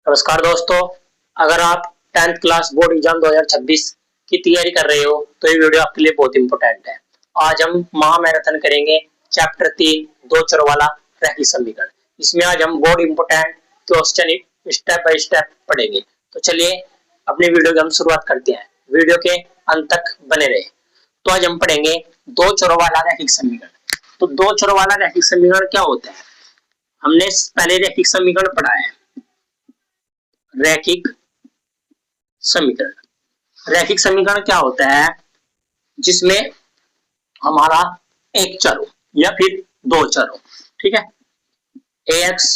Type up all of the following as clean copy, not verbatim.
नमस्कार दोस्तों, अगर आप 10th क्लास बोर्ड एग्जाम 2026 की तैयारी कर रहे हो तो ये वीडियो आपके लिए बहुत इंपॉर्टेंट है। आज हम महामैराथन करेंगे चैप्टर 3 दो चरों वाला रैखिक समीकरण। इसमें आज हम board important question step by step पढ़ेंगे। तो चलिए अपने वीडियो की हम शुरुआत करते हैं। वीडियो के अंत तक बने रहे। तो आज हम पढ़ेंगे दो चरों वाला रैखिक समीकरण। तो दो चरों वाला रैखिक समीकरण क्या होता है? हमने पहले रैखिक समीकरण पढ़ा है। रैखिक समीकरण, रैखिक समीकरण क्या होता है? जिसमें हमारा एक चर हो या फिर दो चर हो, ठीक है, ax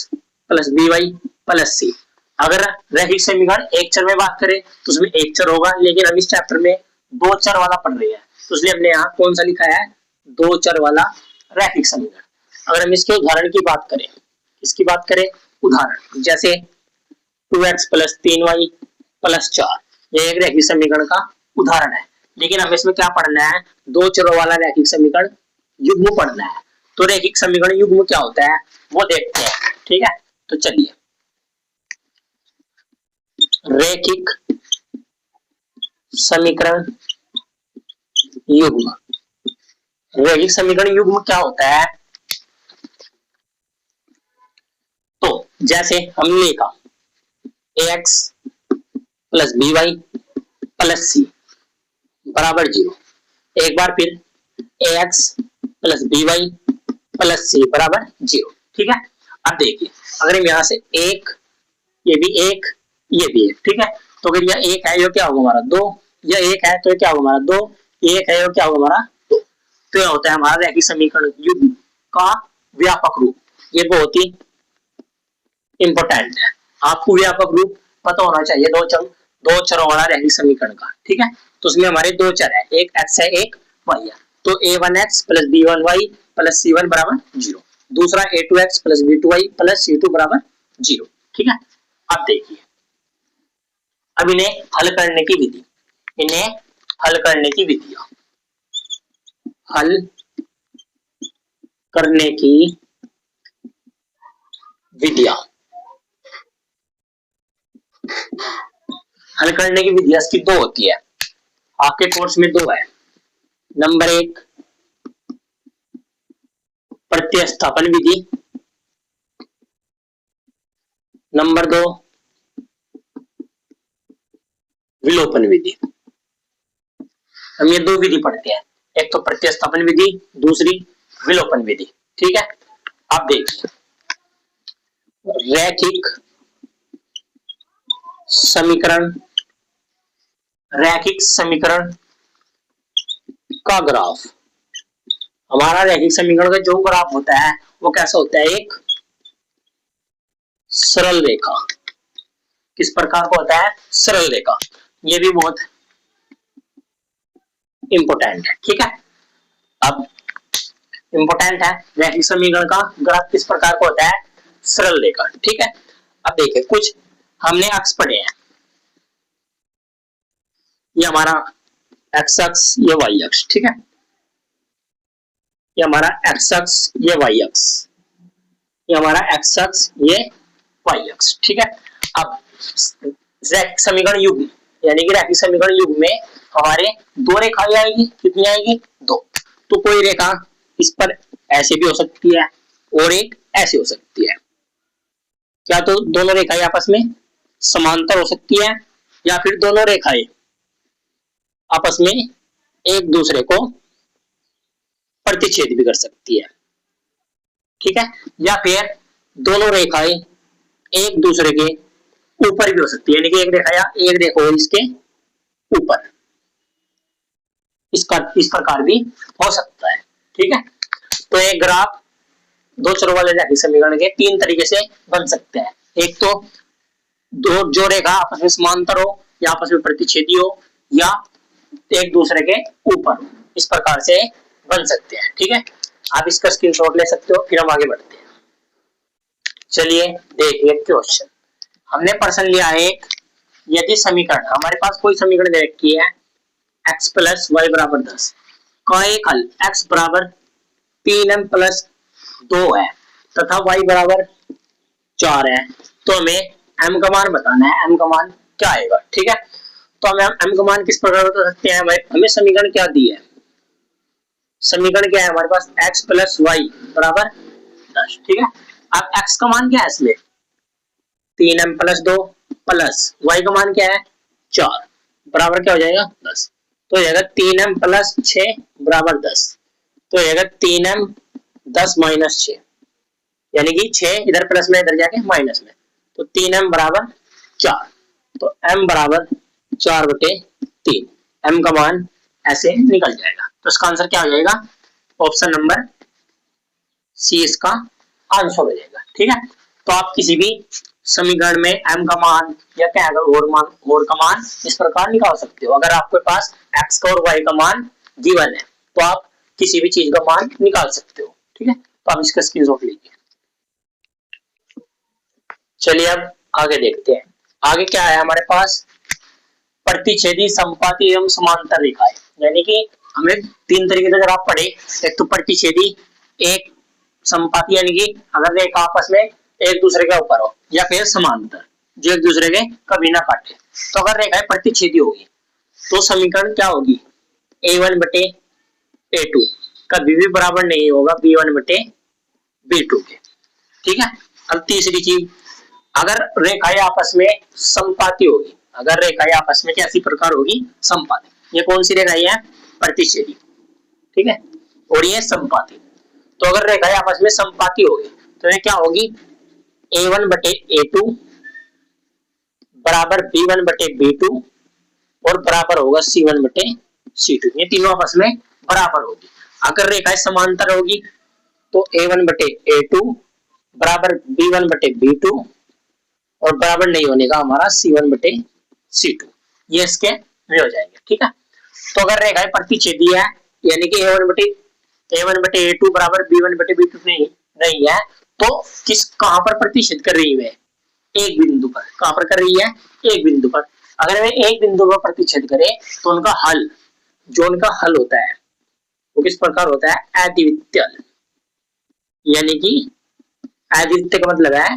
plus by plus c। अगर रैखिक समीकरण एक चर में बात करें तो उसमें एक चर होगा, लेकिन हम इस चैप्टर में दो चर वाला पढ़ रहे हैं तो इसलिए हमने यहाँ कौन सा लिखा है? दो चर वाला रैखिक समीकरण। अगर हम इसके उदाहरण की बात करें, इसकी बात करें उदाहरण, जैसे 2x प्लस 3y प्लस 4, यह एक रैखिक समीकरण का उदाहरण है। लेकिन हमें इसमें क्या पढ़ना है? दो चरों वाला रैखिक समीकरण युग्म पढ़ना है। तो रैखिक समीकरण युग्म क्या होता है वो देखते हैं, ठीक है। तो चलिए, रैखिक समीकरण युग्म, रैखिक समीकरण युग्म क्या होता है? तो जैसे हमने लिखा ax plus by plus c बराबर 0। एक बार फिर ax plus by plus c बराबर 0, ठीक है। अब देखिए, अगर हम यहाँ से एक, ये भी एक, ये भी एक, ठीक है, तो अगर यह एक है, ये क्या होगा हमारा? दो। यह एक है तो ये क्या होगा हमारा? दो। एक है, ये क्या होगा हमारा? दो। तो यह होता है हमारा रैखिक समीकरण युग्म का व्यापक रूप। ये बहुत ही इंपॉर्टेंट है, आपको व्यापक रूप पता होना चाहिए दो चरों वाला रैखिक समीकरण का, ठीक है। तो उसमें हमारे दो चर है, एक x है एक y है। तो a1x plus b1y plus c1 बराबर 0, दूसरा a2x plus b2y plus c2 बराबर 0, ठीक है। अब देखिए, अब इन्हें हल करने की विधि, इन्हें हल करने की विधियां, हल करने की विधियां, हल करने की विधियां इसकी दो होती है। आपके कोर्स में दो है। नंबर एक, प्रतिस्थापन विधि। नंबर दो, विलोपन विधि। हम ये दो विधि पढ़ते हैं, एक तो प्रतिस्थापन विधि, दूसरी विलोपन विधि, ठीक है। अब देखिए, रैखिक समीकरण, रैखिक समीकरण का ग्राफ, हमारा रैखिक समीकरण का जो ग्राफ होता है वो कैसा होता है? एक सरल रेखा। किस प्रकार का होता है? सरल रेखा। ये भी बहुत इंपॉर्टेंट है, ठीक है। अब इंपॉर्टेंट है, रैखिक समीकरण का ग्राफ किस प्रकार का होता है? सरल रेखा, ठीक है। अब देखिए, कुछ हमने अक्ष पढ़े हैं, ये हमारा एक्स अक्ष, ये वाई अक्ष, ठीक है। ये हमारा एक्स अक्ष, ये वाई अक्ष, ये हमारा एक्स अक्ष, ये वाई अक्ष, ठीक है। अब रैखिक समीकरण युग्म यानी कि रैखिक समीकरण युग्म में हमारे दो रेखाएं आएगी। कितनी आएगी? दो। तो कोई रेखा इस पर ऐसे भी हो सकती है और एक ऐसे हो सकती है। क्या तो दोनों रेखाएं आपस में समांतर हो सकती है, या फिर दोनों रेखाएं आपस में एक दूसरे को प्रतिच्छेद भी कर सकती है, ठीक है। या फिर दोनों रेखाएं एक दूसरे के ऊपर भी हो सकती है, यानी कि एक रेखा या एक रेखा हो इसके ऊपर, इस प्रकार भी हो सकता है, ठीक है। तो एक ग्राफ दो चरों वाले रैखिक समीकरण के तीन तरीके से बन सकते हैं। एक तो दो जो रेखा आपस में समांतर हो या आपस में प्रतिच्छेदी हो या एक दूसरे के ऊपर, इस प्रकार से बन सकते हैं, ठीक है। आप इसका स्क्रीनशॉट ले सकते हो, फिर हम आगे बढ़ते हैं। चलिए देखिए क्वेश्चन, हमने प्रश्न लिया है एक, यदि समीकरण, हमारे पास कोई समीकरण दे रखी है x प्लस वाई बराबर 10 का एक हल x बराबर 3m प्लस 2 है तथा y बराबर 4 है, तो हमें m का मान बताना है, m का मान क्या आएगा। ठीक है, तो हमें m का मान किस प्रकार बता सकते हैं भाई, हमें समीकरण क्या दी है, समीकरण क्या है हमारे पास, x प्लस वाई बराबर 10। ठीक है, अब x का मान क्या है इसमें 3m प्लस 2 प्लस y का मान क्या है 4 बराबर क्या हो जाएगा 10। तो हो जाएगा 3m प्लस 6 बराबर 10। तो हो जाएगा 3m 10 माइनस 6, यानी कि 6 इधर प्लस में इधर जाके माइनस में, तो 3m बराबर 4। तो m बराबर 4/3, m का मान ऐसे निकल जाएगा। तो इसका आंसर क्या हो जाएगा, ऑप्शन नंबर सी इसका आंसर हो जाएगा। ठीक है, तो आप किसी भी समीकरण में m का मान या क्या और का मान इस प्रकार निकाल सकते हो। अगर आपके पास x का और y का मान गिवन है तो आप किसी भी चीज का मान निकाल सकते हो। ठीक है, तो आप इसका स्क्रीनशॉट लीजिए। चलिए अब आगे देखते हैं, आगे क्या है हमारे पास, प्रतिच्छेदी समपाती एवं समांतर रेखाएं। यानी कि हमें तीन तरीके से अगर आप पढ़े, एक तो प्रतिच्छेदी, एक समपाती यानी कि अगर रेखा आपस में एक दूसरे के ऊपर हो, या फिर समांतर जो एक दूसरे के कभी ना काटे। तो अगर रेखाएं प्रतिच्छेदी होगी तो समीकरण क्या होगी, a1/a2 कभी भी बराबर नहीं होगा b1/b2 के। ठीक है, अब तीसरी चीज, अगर रेखाएं आपस में समपाती होगी, अगर रेखाएं आपस में कैसी प्रकार होगी, समपाती। ये कौन सी रेखाएं है, प्रतिच्छेदी। ठीक है, और ये समपाती। तो अगर रेखाएं आपस में समपाती होगी तो ये क्या होगी, a1/a2 बराबर b1/b2 और बराबर होगा c1/c2। ये तीनों आपस में बराबर होगी। अगर रेखाएं समांतर होगी तो a1/a2 बराबर b1/b2 और बराबर नहीं होने का हमारा c1/c2। ये इसके वे हो जाएंगे। ठीक है, तो अगर रेखाएं प्रतिच्छेदी है यानी कि a1/a2 बराबर b1/b2 नहीं है, तो किस कहां पर प्रतिच्छेद कर रही है, एक बिंदु पर। कहां पर कर रही है, एक बिंदु पर। अगर वे एक बिंदु पर प्रतिच्छेद करे तो उनका हल, जो उनका हल होता है वो किस प्रकार होता है, अद्वितीय हल। यानी कि अद्वितीय का मतलब है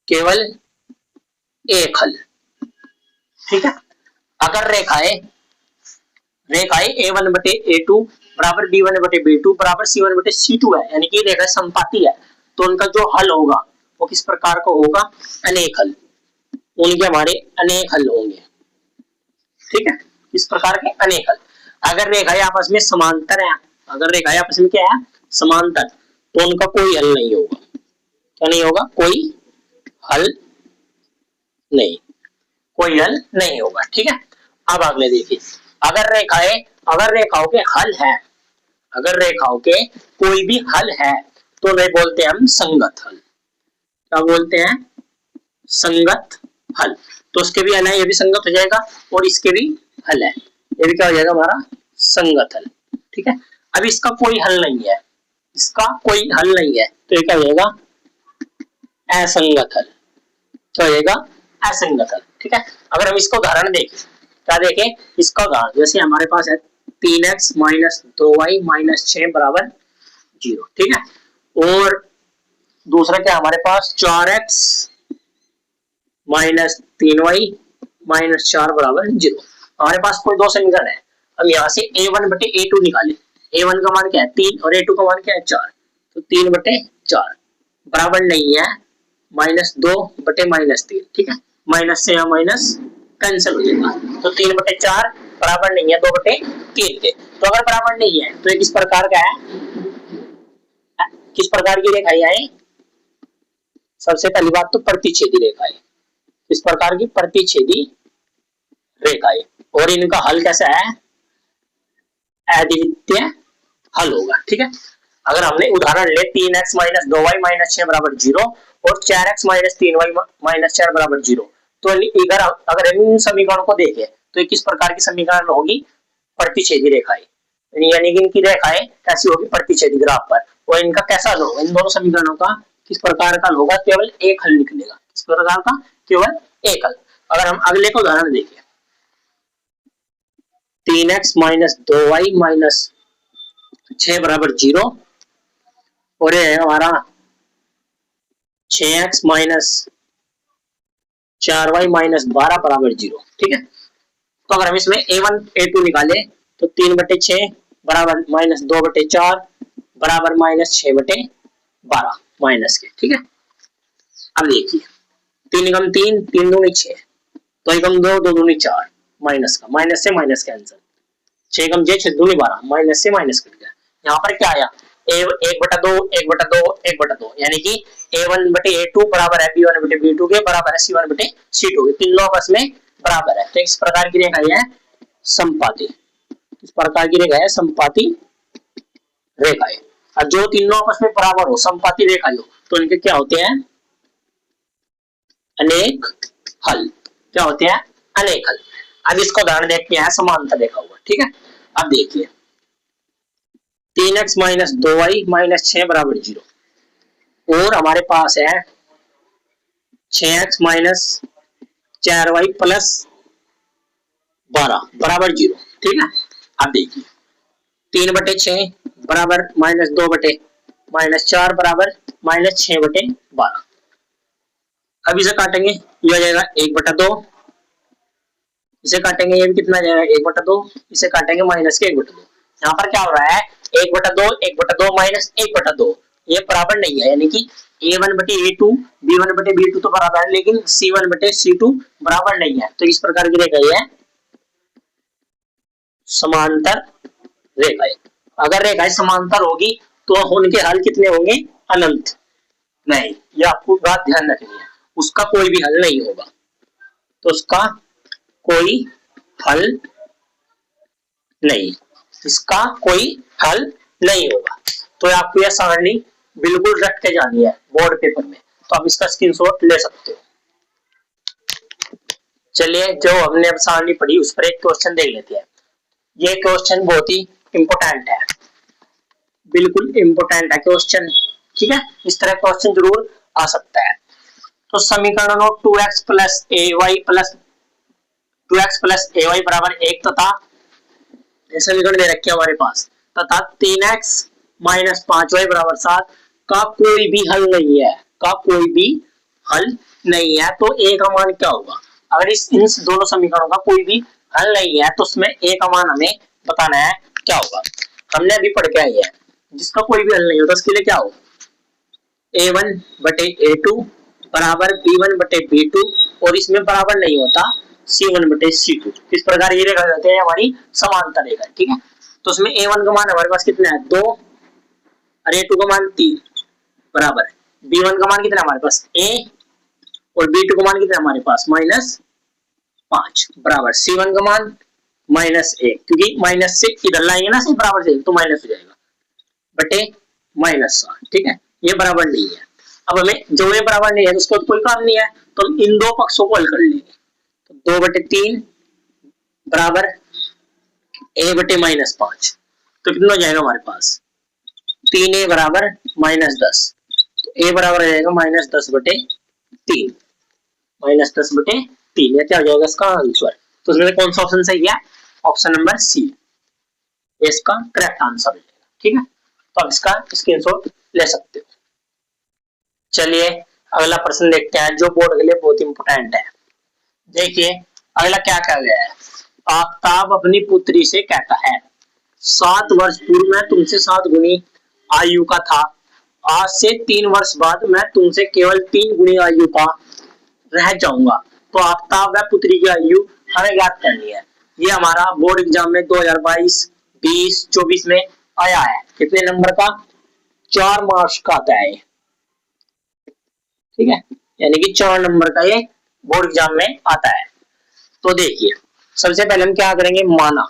केवल एक हल। ठीक है, अगर रेखाएं a1/a2 बराबर b1/b2 बराबर c1/c2 है, यानी कि रेखा समपाती है, तो उनका जो हल होगा वो किस प्रकार का होगा, अनेक हल। उनके हमारे अनेक हल होंगे। ठीक है, इस प्रकार के अनेक हल। अगर रेखाएं आपस में समांतर है, अगर रेखाएं आपस में क्या है, समांतर, तो उनका कोई हल नहीं होगा। क्या नहीं होगा, कोई हल नहीं, कोई हल नहीं होगा। ठीक है, अब अगले देखिए, अगर रेखाओं के हल है, अगर रेखाओं के कोई भी हल है तो उन्हें बोलते हैं हम संगत हल। क्या बोलते हैं, संगत हल। तो उसके भी हल है, ये भी संगत हो जाएगा, और इसके भी हल है, ये भी क्या हो जाएगा हमारा संगत हल। ठीक है, अब इसका कोई हल नहीं है, इसका कोई हल नहीं है, तो ये क्या हो जाएगा, असंगत हल। क्या हो जाएगा, असंगत हल। ठीक है, अगर हम इसका उदाहरण देखें, क्या देखें, इसका उदाहरण जैसे हमारे पास है 3x माइनस 2y माइनस 6 बराबर 0। ठीक है, और दूसरा क्या हमारे पास 4x माइनस 3y माइनस 4 बराबर 0। हमारे पास कोई दो समीकरण है, हम यहाँ से a1/a2 निकाले। a1 का मान क्या है 3 और a2 का मान क्या है 4, तो 3/4 बराबर नहीं है -2/-3। ठीक है, माइनस से यहाँ माइनस कैंसिल हो जाएगा, तो 3/4 बराबर नहीं है 2/3 के। तो अगर बराबर नहीं है तो ये किस प्रकार का है, किस प्रकार की रेखा है, सबसे पहली बात तो प्रतिच्छेदी रेखा है। इस प्रकार की प्रतिच्छेदी रेखाएं, और इनका हल कैसा है, अद्वितीय हल होगा। ठीक है, अगर हमने उदाहरण ले 3x माइनस 2y माइनस 6 बराबर 0 और 4x माइनस 3y माइनस 4 बराबर 0, तो इधर अगर इन समीकरणों को देखें तो ये किस प्रकार की समीकरण होगी, प्रतिच्छेदी रेखाएं। यानी कि इनकी रेखाएं कैसी होगी, प्रतिच्छेदी ग्राफ पर, और इनका कैसा हल होगा, इन दोनों समीकरणों का किस प्रकार का हल होगा, केवल एक हल निकलेगा। किस प्रकार का, केवल एक हल। अगर हम अगले को उदाहरण देखें, 3x माइनस 2y माइनस 6 बराबर 0 और ये है हमारा 6x माइनस 4y माइनस 12 बराबर 0। ठीक है, तो अगर हम इसमें a1 a2 निकाले तो 3/6 बराबर माइनस 2/4 बराबर माइनस 6/12 माइनस के। ठीक है, अब देखिए 3 एकम 3, 3 दूनी 6, 2 एकम 2, 2 दूनी 4, माइनस का माइनस से माइनस कैंसिल, 6 एकम 6, 6 दूनी 12, माइनस से माइनस कट गया। यहाँ पर क्या आया, 1/2 1/2 1/2, यानी कि a1/a2 बराबर है b1/b2 के, बराबर है c1/c2 के, तीनों आपस में बराबर है। तो इस प्रकार की रेखा है समपाती, इस प्रकार की रेखा है समपाती रेखा है। अब जो तीनों आपस में बराबर हो, समपाती रेखा हो, तो इनके क्या होते हैं, अनेक हल। क्या होते हैं, अनेक हल। अब इसको उदाहरण देखते हैं समांतर रेखा हुआ। ठीक है, अब देखिए 3x माइनस 2y माइनस 6 बराबर 0, और हमारे पास है 6x माइनस 4y प्लस 12 बराबर 0। ठीक है, अब देखिए 3/6 बराबर माइनस 2 माइनस 4 बराबर माइनस 6/12। अब इसे काटेंगे, ये हो जाएगा 1/2, इसे काटेंगे ये भी कितना जाएगा 1/2, इसे काटेंगे माइनस के 1/2। यहाँ पर क्या हो रहा है, 1/2 1/2 माइनस 1/2, ये बराबर नहीं है, यानी कि a1/a2 b1/b2 तो बराबर है, लेकिन c1/c2 बराबर नहीं है। तो इस प्रकार की रेखा है समांतर रेखा। अगर रेखाएं समांतर होगी तो उनके हल कितने होंगे, अनंत नहीं। ये आपको बात ध्यान रखनी है, उसका कोई भी हल नहीं होगा, तो उसका कोई हल नहीं, इसका कोई हल नहीं होगा। तो आपको यह सारणी बिल्कुल रट के जानी है बोर्ड पेपर में, तो आप इसका स्क्रीनशॉट ले सकते हो। चलिए जो हमने अब सारणी पढ़ी उस पर एक क्वेश्चन देख लेते हैं। ये क्वेश्चन बहुत ही इंपोर्टेंट है, बिल्कुल इंपोर्टेंट है क्वेश्चन। ठीक है, इस तरह क्वेश्चन जरूर आ सकता है। तो समीकरण 2x plus ay plus 2x plus ay बराबर 1 तथा समीकरण दे रखे हमारे पास, तथा 3x माइनस 5y बराबर 7 का कोई भी हल नहीं है, का कोई भी हल नहीं है, तो a का मान क्या होगा। अगर इन दोनों समीकरणों का कोई भी हल नहीं है तो उसमें a का मान हमें बताना है क्या होगा। हमने अभी पढ़ के आए हैं, जिसका कोई भी हल नहीं होता उसके लिए क्या होगा, a1/a2 बराबर b1/b2, और इसमें बराबर नहीं होता c1/c2। इस प्रकार ये रेखा कहते हैं हमारी समांतर रेखा। ठीक है, तो उसमें a1 का मान हमारे पास कितना है 2, और a2 का मान 3 बराबर है, b1 का मान कितना हमारे पास a, और b2 का मान कितना हमारे पास -5 बराबर c1 का मान -1, क्योंकि माइनस से इधर लाएंगे ना सिर्फ बराबर से, तो माइनस हो जाएगा बटे -7। ठीक है, ये बराबर नहीं है। अब हमें जो ये बराबर नहीं है तो उसको तो कोई काम नहीं है, तो हम इन दो पक्षों को हल कर लेंगे। तो 2/3 बराबर a/-5, तो कितना हो जाएगा हमारे पास 3a बराबर -10, तो a बराबर हो जाएगा -10/3, -10/3। ये क्या हो जाएगा इसका आंसर। तो इसमें कौन सा ऑप्शन सही है, ऑप्शन नंबर सी इसका करेक्ट आंसर है। ठीक है, तो आप इसका स्क्रीनशॉट ले सकते हो। चलिए अगला प्रश्न देखते हैं जो बोर्ड के लिए बहुत इंपोर्टेंट है। देखिए अगला क्या कहा गया है, आफ्ताब अपनी पुत्री से कहता है 7 वर्ष पूर्व मैं तुमसे 7 गुनी आयु का था, आज से 3 वर्ष बाद मैं तुमसे केवल 3 गुनी आयु का रह जाऊंगा। तो आफ्ताब व पुत्री की आयु हमें ज्ञात करनी है। ये हमारा बोर्ड एग्जाम में 2022, 20, 24 में आया है। कितने नंबर का, 4 मार्क्स का आता है। ठीक है, यानी कि 4 नंबर का ये बोर्ड एग्जाम में आता है। तो देखिए सबसे पहले हम क्या करेंगे, माना,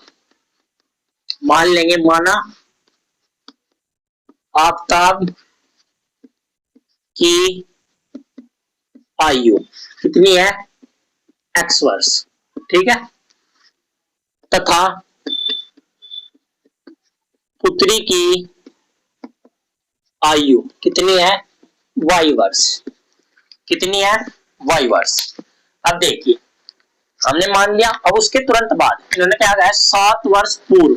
मान लेंगे, माना आफ्ताब की आयु कितनी है, x वर्ष। ठीक है, तथा पुत्री की आयु कितनी है, y वर्ष। कितनी है, y वर्ष। अब देखिए हमने मान लिया, अब उसके तुरंत बाद इन्होंने क्या कहा है 7 वर्ष पूर्व।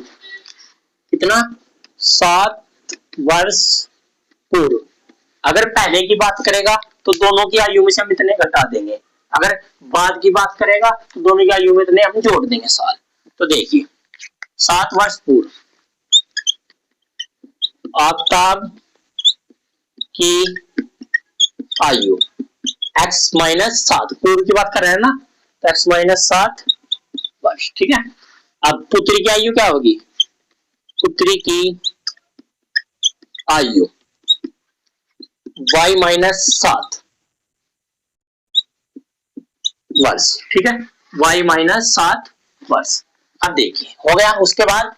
कितना, 7 वर्ष पूर्व। अगर पहले की बात करेगा तो दोनों की आयु में से हम इतने घटा देंगे, अगर बाद की बात करेगा तो दोनों की आयु में इतने हम जोड़ देंगे साल। तो देखिए 7 वर्ष पूर्व आफताब की आयु x माइनस 7, पूर्व की बात कर रहे हैं ना, तो x माइनस 7 वर्ष। ठीक है, अब पुत्री की आयु क्या होगी, पुत्री की आयु y माइनस 7 वर्ष। ठीक है, y माइनस 7 वर्ष। अब देखिए हो गया, उसके बाद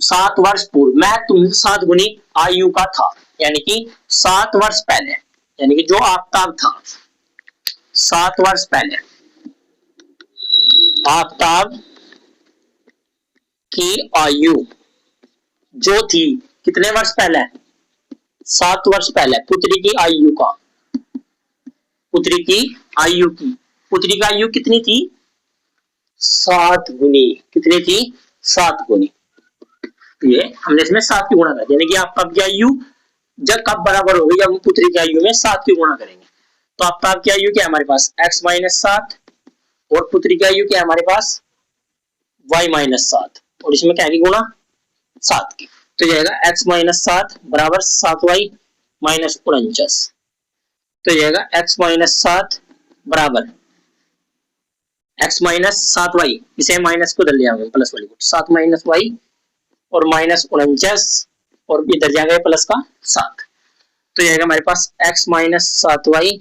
7 वर्ष पूर्व मैं तुमसे 7 गुनी आयु का था, यानी कि 7 वर्ष पहले, यानी कि जो आफताब था 7 वर्ष पहले आफताब की आयु जो थी कितने वर्ष पहले, 7 वर्ष पहले, पुत्री की आयु का, पुत्री की आयु की, पुत्री की आयु कितनी थी 7 गुनी, कितनी थी 7 गुनी। ये हमने इसमें 7 की गुणा कर दी, यानी कि आफताब की आयु जब कब बराबर होगी, जब हम पुत्री की आयु में 7 की गुणा करेंगे। तो आफताब की आयु क्या है हमारे पास x माइनस 7 और पुत्री की आयु क्या है हमारे पास y माइनस 7 और इसमें क्या है गुणा 7 की। तो जाएगा x माइनस 7 बराबर 7y माइनस 49। तो जाएगा x माइनस 7 बराबर x माइनस 7y, इसे माइनस को इधर ले आएंगे प्लस वाली को, 7 माइनस y और माइनस 49 और इधर जाएगा प्लस का 7। तो जाएगा हमारे पास x माइनस 7y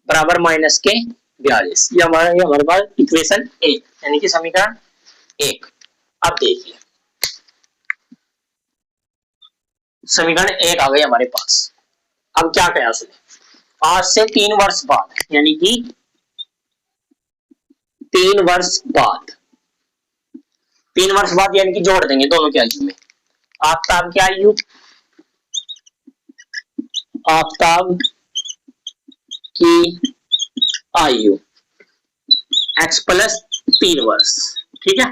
बराबर माइनस के 42। ये हमारे पास इक्वेशन 1 यानी कि समीकरण 1। अब देखिए समीकरण 1 आ गई हमारे पास। अब क्या कहा उसने, आज से 3 वर्ष बाद, यानी कि 3 वर्ष बाद, 3 वर्ष बाद यानी कि जोड़ देंगे दोनों की आयु में। आफताब की आयु, आफताब की आयु x प्लस 3 वर्ष। ठीक है,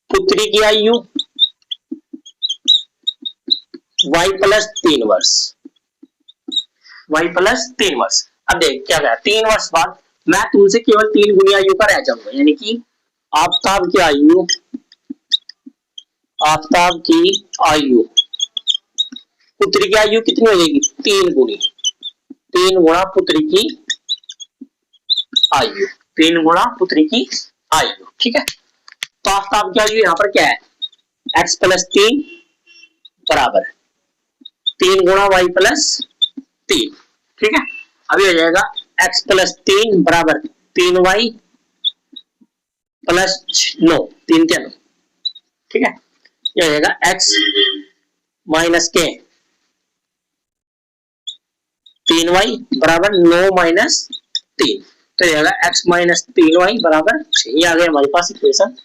पुत्री की आयु y प्लस 3 वर्ष, y प्लस 3 वर्ष। अब देख क्या कहा, 3 वर्ष बाद मैं तुमसे केवल 3 गुनी आयु का रह जाऊंगा, यानी कि आफताब की आयु, आफताब की आयु, पुत्री की आयु कितनी हो जाएगी 3 गुनी, 3 गुणा पुत्री की आयु, 3 गुणा पुत्री की आयु। ठीक है, तो आफताब की आयु यहाँ पर क्या है x प्लस 3 बराबर 3 गुणा y प्लस 3। ठीक है, अभी हो जाएगा x प्लस 3 बराबर 3y प्लस 9, 3 के 9। ठीक है, ये हो जाएगा x माइनस के 3y बराबर 9 माइनस 3। तो ये जाएगा x माइनस 3y बराबर 6। ये आ गया हमारे पास इक्वेशन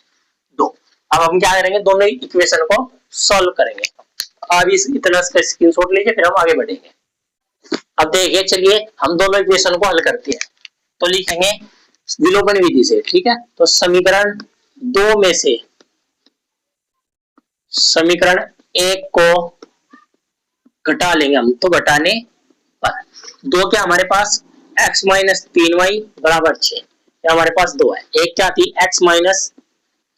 2। अब हम क्या करेंगे, दोनों इक्वेशन को सॉल्व करेंगे। अब इस इतना स्क्रीनशॉट लीजिए, फिर हम आगे बढ़ेंगे। अब देखिए चलिए हम दोनों इक्वेशन को हल करते हैं। तो लिखेंगे विलोपन विधि से। ठीक है, तो समीकरण 2 में से समीकरण 1 को घटा लेंगे हम, तो घटाने पर 2 क्या हमारे पास x माइनस 3y बराबर 6, हमारे पास 2 है। एक क्या थी x माइनस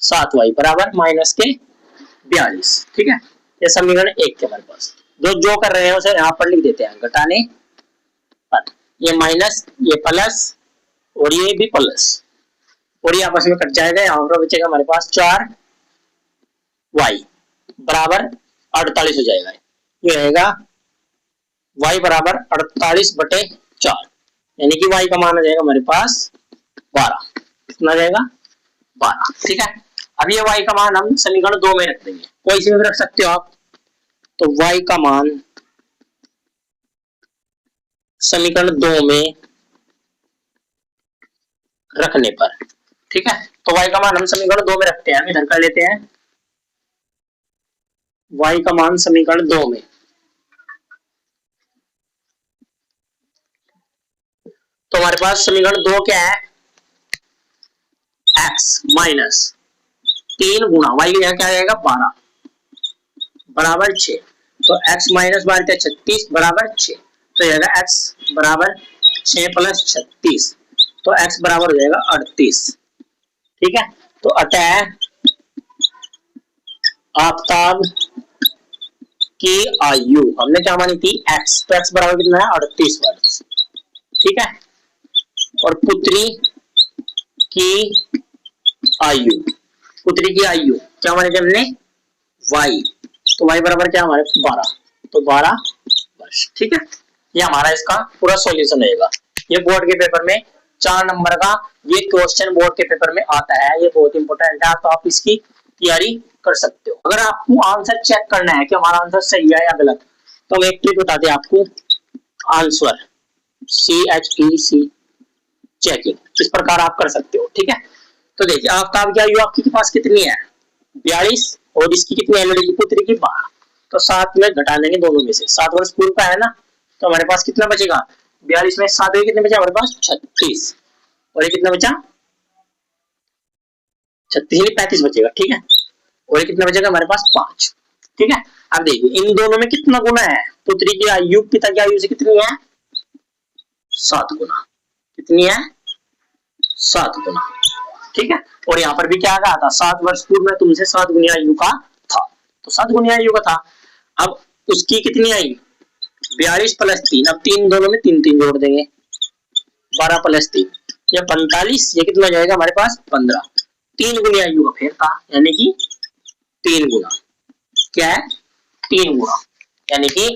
7y बराबर माइनस के 42। ठीक है, ये समीकरण 1 के हमारे पास। जो कर रहे हैं उसे यहाँ पर लिख देते हैं घटाने पर, ये माइनस ये प्लस और ये भी प्लस, और ये आपस में कट जाएगा। यहाँ पर बचेगा हमारे पास 4y बराबर 48 हो जाएगा। ये रहेगा y बराबर 48 बटे 4, यानी कि y का मान आ जाएगा हमारे पास 12। कितना जाएगा 12। ठीक है, अब ये y का मान हम समीकरण 2 में रख देंगे, कोई सी में रख सकते हो आप। तो y का मान समीकरण 2 में रखने पर, ठीक है, तो y का मान हम समीकरण 2 में रखते हैं, इधर कर लेते हैं y का मान समीकरण 2 में। तो हमारे पास समीकरण 2 क्या है, x माइनस 3 गुणा y यहाँ क्या आएगा 12 बराबर 6। तो x माइनस 12 36 बराबर 6, तो जाएगा x बराबर 6 + 36, तो x बराबर हो जाएगा 38। ठीक है, तो अतः आफताब की आयु हमने क्या मानी थी x, तो x बराबर कितना है 38 वर्ष। ठीक है, और पुत्री की आयु, पुत्री की आयु क्या मानी थी हमने y, तो y बराबर क्या हमारे 12, तो 12 वर्ष। ठीक है, ये हमारा इसका पूरा सॉल्यूशन रहेगा। ये बोर्ड के पेपर में 4 नंबर का ये क्वेश्चन बोर्ड के पेपर में आता है, ये बहुत इंपॉर्टेंट है, तो आप इसकी तैयारी कर सकते हो। अगर आपको आंसर चेक करना है कि हमारा आंसर सही है या गलत, तो हम एक ट्रिक बताते हैं आपको, आंसर CHEC चेकिंग, इस प्रकार आप कर सकते हो। ठीक है, तो देखिए आफ्ताब की आयु आपके पास कितनी है 42, और इसकी कितनी है लड़की पुत्री की 12, तो 7 में घटा देंगे दोनों में से, 7 वर्ष पूर्व का है ना, तो हमारे पास कितना बचेगा 42 में 7 कितने बचा हमारे पास 36, और ये कितना बचा 36 35 बचेगा। ठीक है, और ये कितना बचेगा हमारे पास 5। ठीक है, अब देखिए इन दोनों में कितना गुना है, पुत्री की आयु पिता की आयु से कितनी है 7 गुना, कितनी है 7 गुना। ठीक है, और यहाँ पर भी क्या कहा था 7 वर्ष पूर्व में तुमसे 7 गुनी आयु का था, तो 7 गुनी आयु का था। अब उसकी कितनी आई 42 + 3, अब 3 दोनों में 3 3 जोड़ देंगे, 12 + 3 ये 45, ये कितना जाएगा हमारे पास 15, 3 गुनी आयु का फेर था, यानी कि 3 गुना, क्या है 3 गुना, यानी कि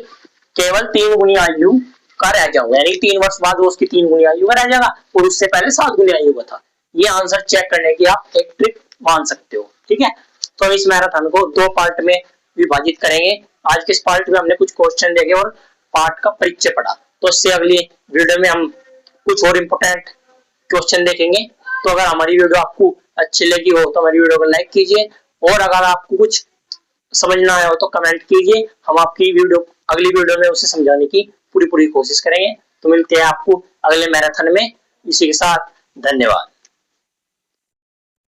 केवल 3 गुनी आयु का रह जाऊंगा, यानी 3 वर्ष बाद वो उसकी 3 गुनी आयु का रह जाएगा, और उससे पहले 7 गुनी आयु का था। ये आंसर चेक करने की आप एक ट्रिक मान सकते हो। ठीक है, तो हम इस मैराथन को 2 पार्ट में विभाजित करेंगे। आज के इस पार्ट में हमने कुछ क्वेश्चन देखे और पार्ट का परिचय पढ़ा, तो इससे अगली वीडियो में हम कुछ और इम्पोर्टेंट क्वेश्चन देखेंगे। तो अगर हमारी वीडियो आपको अच्छी लगी हो तो हमारी वीडियो को लाइक कीजिए, और अगर आपको कुछ समझ ना आया हो तो कमेंट कीजिए, हम आपकी वीडियो अगली वीडियो में उसे समझाने की पूरी कोशिश करेंगे। तो मिलते हैं आपको अगले मैराथन में, इसी के साथ धन्यवाद।